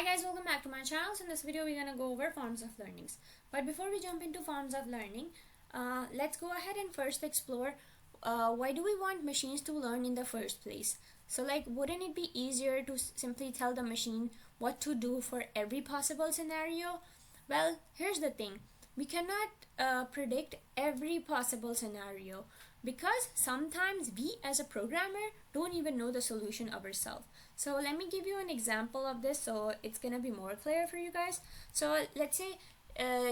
guys, welcome back to my channel. So in this video we're gonna go over forms of learnings. But before we jump into forms of learning, let's go ahead and first explore why do we want machines to learn in the first place. So like, wouldn't it be easier to simply tell the machine what to do for every possible scenario? Well, here's the thing. We cannot predict every possible scenario because sometimes we as a programmer don't even know the solution ourselves. So let me give you an example of this so it's gonna be more clear for you guys. So let's say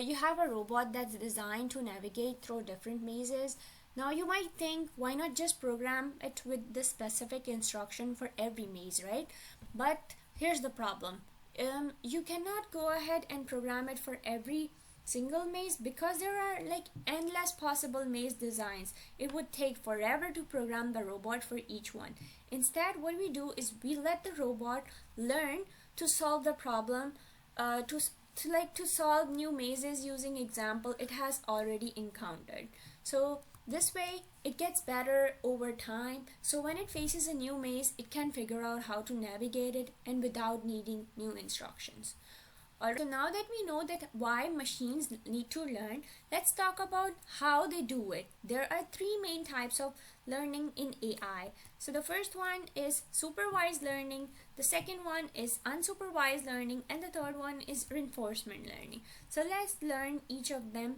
you have a robot that's designed to navigate through different mazes. Now you might think, why not just program it with the specific instruction for every maze, right? But here's the problem. You cannot go ahead and program it for every single maze because there are like endless possible maze designs. It would take forever to program the robot for each one. Instead, what we do is we let the robot learn to solve the problem, to solve new mazes using example it has already encountered. So this way it gets better over time, so when it faces a new maze it can figure out how to navigate it and without needing new instructions. Alright, so now that we know that why machines need to learn, let's talk about how they do it. There are three main types of learning in AI. So the first one is supervised learning, the second one is unsupervised learning, and the third one is reinforcement learning. So let's learn each of them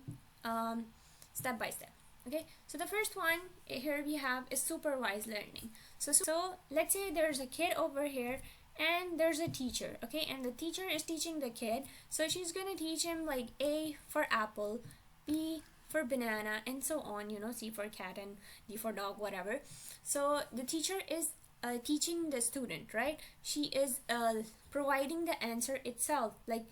step by step. Okay, so the first one here we have is supervised learning. So let's say there's a kid over here and there's a teacher, okay, and the teacher is teaching the kid. So she's gonna teach him like A for apple, B for banana, and so on, you know, C for cat and D for dog, whatever. So the teacher is teaching the student, right? She is providing the answer itself, like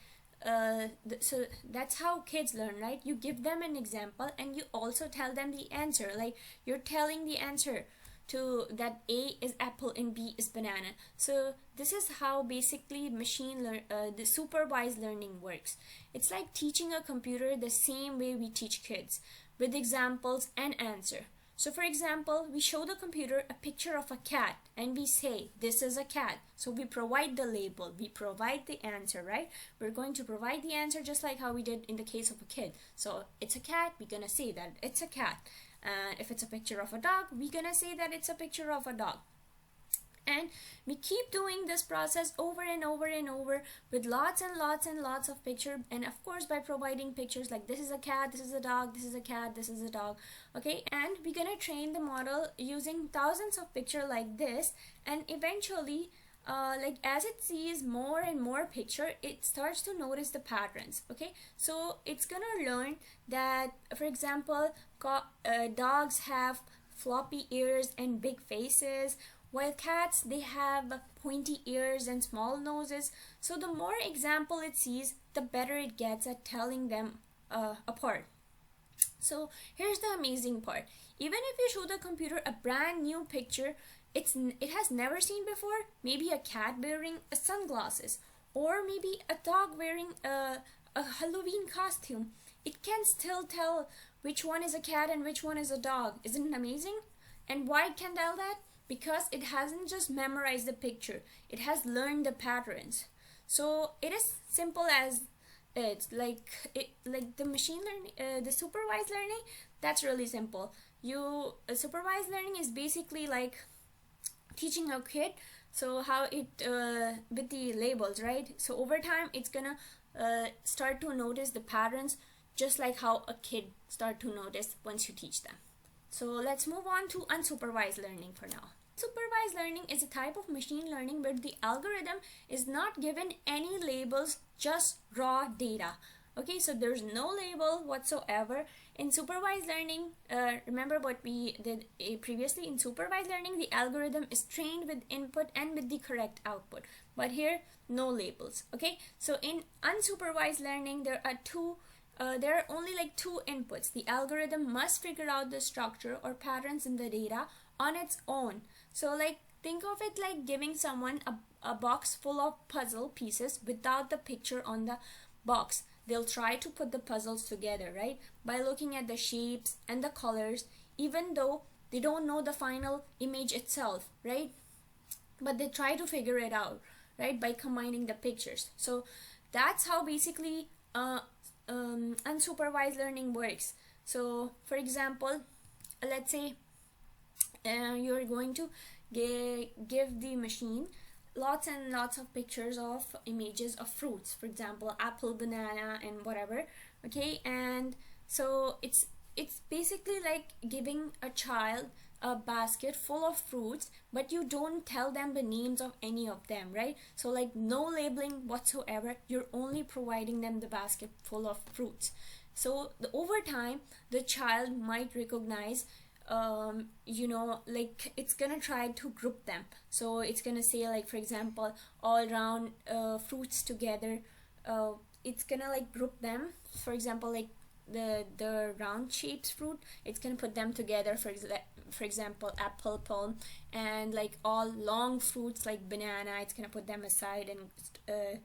so that's how kids learn, right? You give them an example and you also tell them the answer, like you're telling the answer to that A is apple and B is banana. So this is how basically the supervised learning works. It's like teaching a computer the same way we teach kids, with examples and answer. So for example, we show the computer a picture of a cat and we say this is a cat. So we provide the label, we provide the answer, right? We're going to provide the answer just like how we did in the case of a kid. So it's a cat, we're gonna say that it's a cat. And if it's a picture of a dog, we're gonna say that it's a picture of a dog. And we keep doing this process over and over and over with lots and lots and lots of pictures, and of course by providing pictures like this is a cat, this is a dog, this is a cat, this is a dog, okay? And we're gonna train the model using thousands of pictures like this, and eventually like as it sees more and more picture, it starts to notice the patterns, okay? So it's gonna learn that, for example, dogs have floppy ears and big faces, while cats, they have pointy ears and small noses. So the more example it sees, the better it gets at telling them apart. So here's the amazing part. Even if you show the computer a brand new picture it has never seen before, maybe a cat wearing sunglasses or maybe a dog wearing a Halloween costume, it can still tell which one is a cat and which one is a dog. Isn't it amazing? And why it can tell that? Because it hasn't just memorized the picture, it has learned the patterns. So it is simple as it's like the machine learning, the supervised learning, that's really simple. Supervised learning is basically like teaching a kid so how it with the labels, right? So over time it's gonna start to notice the patterns just like how a kid start to notice once you teach them. So let's move on to unsupervised learning for now. Supervised learning is a type of machine learning where the algorithm is not given any labels, just raw data. Okay, so there's no label whatsoever. In supervised learning, remember what we did previously. In supervised learning, the algorithm is trained with input and with the correct output. But here, no labels. Okay, so in unsupervised learning, there are only like two inputs. The algorithm must figure out the structure or patterns in the data on its own. So like, think of it like giving someone a box full of puzzle pieces without the picture on the box. They'll try to put the puzzles together, right? By looking at the shapes and the colors, even though they don't know the final image itself, right? But they try to figure it out, right, by combining the pictures. So that's how basically unsupervised learning works. So for example, let's say you're going to give the machine lots and lots of pictures of images of fruits, for example apple, banana, and whatever. Okay, and so it's basically like giving a child a basket full of fruits, but you don't tell them the names of any of them, right? So like no labeling whatsoever, you're only providing them the basket full of fruits. So over time the child might recognize, like it's gonna try to group them. So it's gonna say, like, for example, all round fruits together. It's gonna like group them. For example, like the round shaped fruit, it's gonna put them together. For example, apple, plum, and like all long fruits like banana, it's gonna put them aside and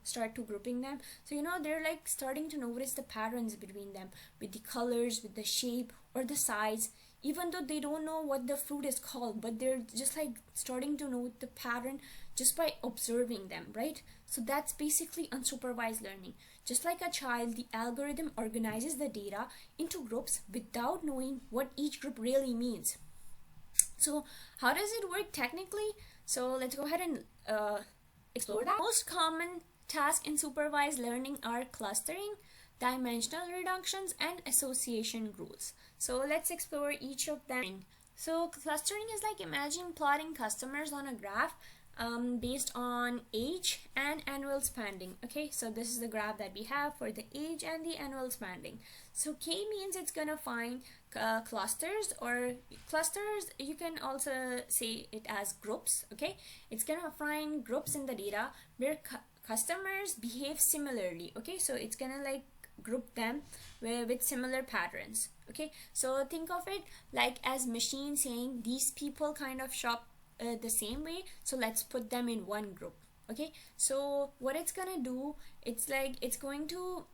start to grouping them. So they're like starting to notice the patterns between them, with the colors, with the shape or the size, even though they don't know what the fruit is called, but they're just like starting to know the pattern just by observing them, right? So that's basically unsupervised learning. Just like a child, the algorithm organizes the data into groups without knowing what each group really means. So how does it work technically? So let's go ahead and explore that. Most common tasks in supervised learning are clustering, dimensional reductions, and association rules. So let's explore each of them. So clustering is like, imagine plotting customers on a graph based on age and annual spending. Okay, so this is the graph that we have for the age and the annual spending. So K means it's gonna find clusters, or clusters you can also say it as groups. Okay, it's gonna find groups in the data where customers behave similarly. Okay, so it's gonna like group them with similar patterns. Okay, so think of it like as machine saying these people kind of shop the same way, so let's put them in one group. Okay, so what it's gonna do, it's like it's going to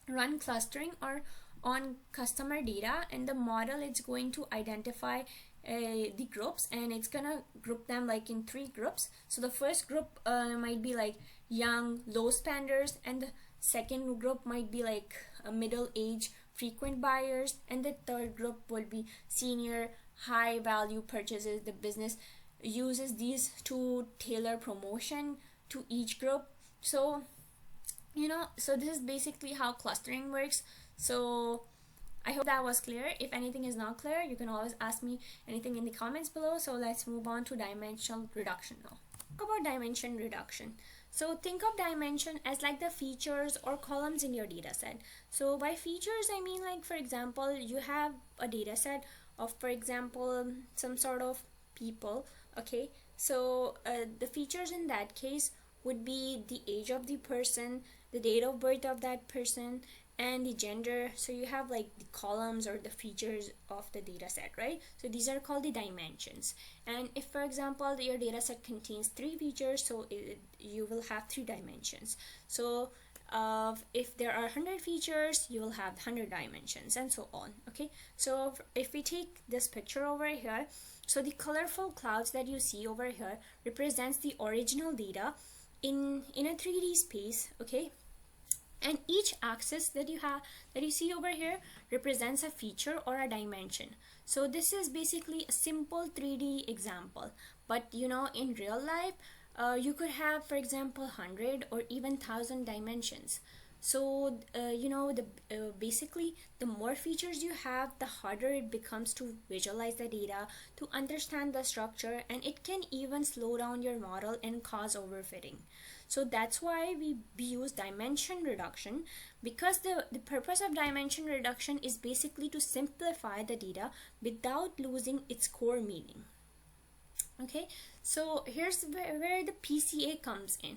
run clustering or on customer data, and the model is going to identify the groups, and it's gonna group them like in 3 groups. So the first group might be like young low spenders, and the second group might be like a middle age frequent buyers, and the third group would be senior high value purchases. The business uses these to tailor promotion to each group. So so this is basically how clustering works. So I hope that was clear. If anything is not clear, you can always ask me anything in the comments below. So let's move on to dimensional reduction now. Talk about dimension reduction. So think of dimension as like the features or columns in your data set. So by features, I mean, like, for example, you have a data set of, for example, some sort of people. Okay, so the features in that case would be the age of the person, the date of birth of that person, and the gender. So you have like the columns or the features of the data set, right? So these are called the dimensions. And if, for example, your data set contains 3 features, so you will have 3 dimensions. So if there are 100 features, you will have 100 dimensions, and so on. Okay, so if we take this picture over here, so the colorful clouds that you see over here represents the original data in a 3D space. Okay, and each axis that you see over here represents a feature or a dimension. So this is basically a simple 3D example, but in real life you could have, for example, 100 or even 1,000 dimensions. So basically the more features you have, the harder it becomes to visualize the data, to understand the structure, and it can even slow down your model and cause overfitting. So that's why we use dimension reduction, because the purpose of dimension reduction is basically to simplify the data without losing its core meaning. Okay, so here's where the PCA comes in.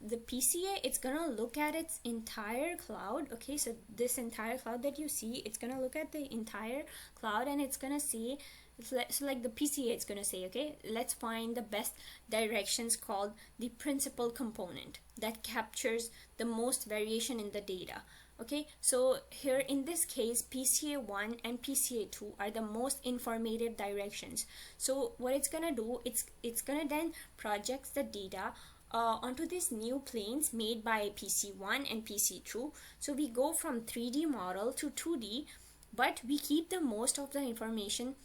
The PCA, it's gonna look at its entire cloud. Okay, so this entire cloud that you see, it's gonna look at the entire cloud, and it's gonna see So like the PCA, it's gonna say, okay, let's find the best directions called the principal component that captures the most variation in the data. Okay, so here in this case, PCA 1 and PCA 2 are the most informative directions. So what it's gonna do, it's gonna then project the data onto these new planes made by PC1 and PC2. So we go from 3D model to 2D, but we keep the most of the information,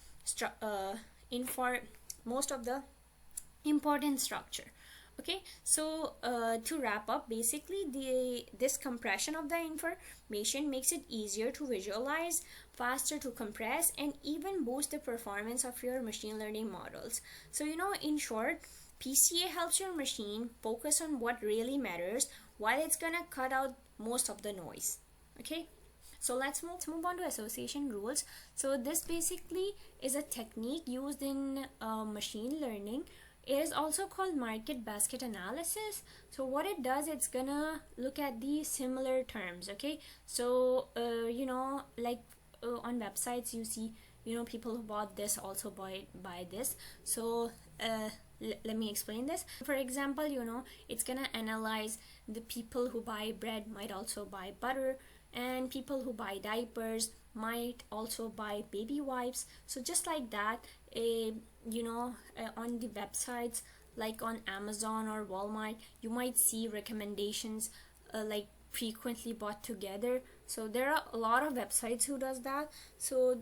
most of the important structure. Okay, so to wrap up, basically this compression of the information makes it easier to visualize, faster to compress, and even boost the performance of your machine learning models. So in short, PCA helps your machine focus on what really matters, while it's gonna cut out most of the noise. Okay, so let's move on to association rules. So this basically is a technique used in machine learning. It is also called market basket analysis. So what it does, it's gonna look at the similar terms. Okay, so like on websites you see, people who bought this also buy this. So let me explain this. For example, it's gonna analyze the people who buy bread might also buy butter, and people who buy diapers might also buy baby wipes. So just like that, on the websites like on Amazon or Walmart, you might see recommendations like frequently bought together. So there are a lot of websites who does that. So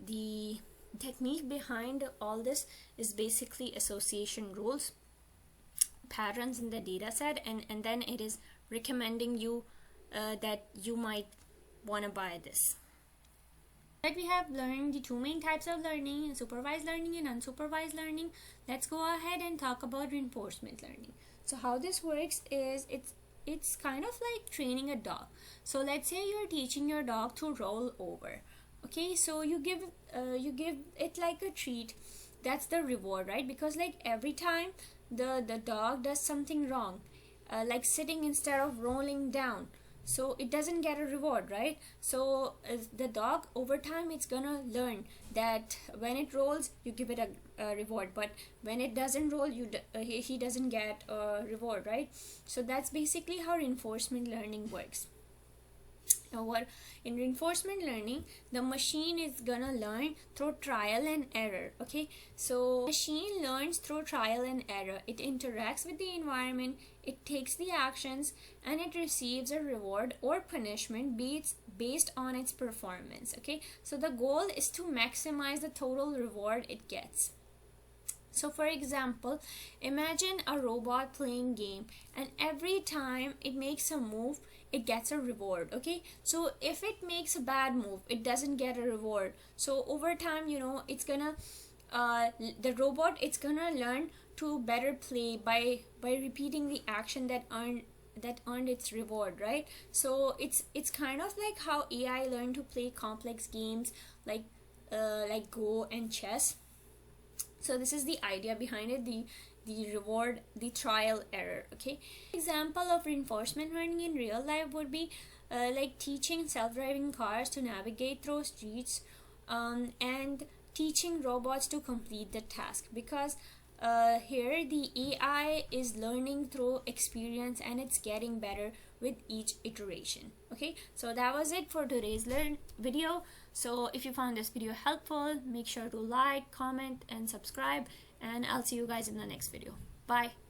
the technique behind all this is basically association rules, patterns in the data set, and then it is recommending you that you might want to buy this. That we have learned the two main types of learning, supervised learning and unsupervised learning. Let's go ahead and talk about reinforcement learning. So how this works is it's kind of like training a dog. So let's say you're teaching your dog to roll over. Okay, so you give it like a treat. That's the reward, right? Because like every time the dog does something wrong, like sitting instead of rolling down, so it doesn't get a reward, right? So the dog over time, it's gonna learn that when it rolls you give it a reward, but when it doesn't roll, he doesn't get a reward, right? So that's basically how reinforcement learning works. What in reinforcement learning, the machine is gonna learn through trial and error. Okay, so machine learns through trial and error. It interacts with the environment, it takes the actions, and it receives a reward or punishment based on its performance. Okay, so the goal is to maximize the total reward it gets. So for example, imagine a robot playing game, and every time it makes a move, it gets a reward. Okay, so if it makes a bad move, it doesn't get a reward. So over time, it's gonna the robot, it's gonna learn to better play by repeating the action that earned its reward, right? So it's kind of like how AI learned to play complex games like Go and chess. So this is the idea behind it, the reward, the trial error. Okay, example of reinforcement learning in real life would be like teaching self-driving cars to navigate through streets, and teaching robots to complete the task, because here the AI is learning through experience and it's getting better with each iteration. Okay, so that was it for today's video. So if you found this video helpful, make sure to like, comment, and subscribe, and I'll see you guys in the next video. Bye.